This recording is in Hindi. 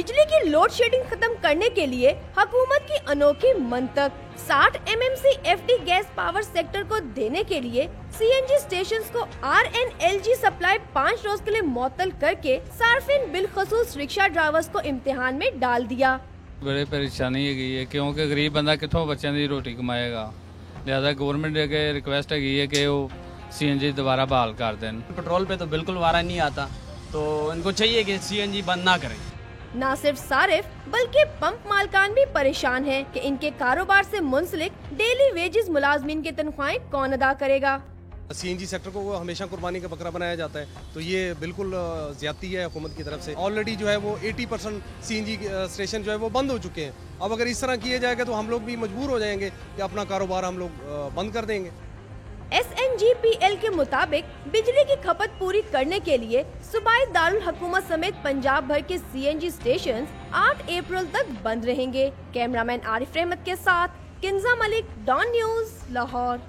बिजली की लोड शेडिंग खत्म करने के लिए हुकूमत की अनोखी मंतक 60 MMC FD gas power sector को देने के लिए CNG स्टेशंस को RNLG सप्लाई 5 रोज के लिए मुअत्तल करके सार्फिन बिलखसूस रिक्शा ड्राइवर्स को इम्तिहान में डाल दिया। बड़ी परेशानी है क्योंकि गरीब बंदा कितों बच्चों की रोटी कमाएगा। लिहाजा गवर्नमेंट अगे रिक्वेस्ट है कि वो CNG दोबारा बहाल कर दें। पेट्रोल पे तो बिल्कुल वारा नहीं आता, तो इनको चाहिए कि CNG बंद ना करें। न सिर्फ सारिफ बल्कि पंप मालकान भी परेशान हैं कि इनके कारोबार से मुंसलिक डेली वेजेस मुलाजमीन की तनख्वाहें कौन अदा करेगा। CNG सेक्टर को हमेशा कुर्बानी का बकरा बनाया जाता है, तो ये बिल्कुल ज्यादती है हुकूमत की तरफ से। ऑलरेडी जो है वो 80% CNG स्टेशन जो है वो बंद हो चुके हैं। अब अगर इस तरह किया जाएगा तो हम लोग भी मजबूर हो जाएंगे कि अपना कारोबार हम लोग बंद कर देंगे। SNGPL के मुताबिक बिजली की खपत पूरी करने के लिए सूबाई दारुल हुकूमत समेत पंजाब भर के CNG स्टेशंस 8 अप्रैल तक बंद रहेंगे। कैमरामैन आरिफ रहमत के साथ किंजा मलिक, डॉन न्यूज़, लाहौर।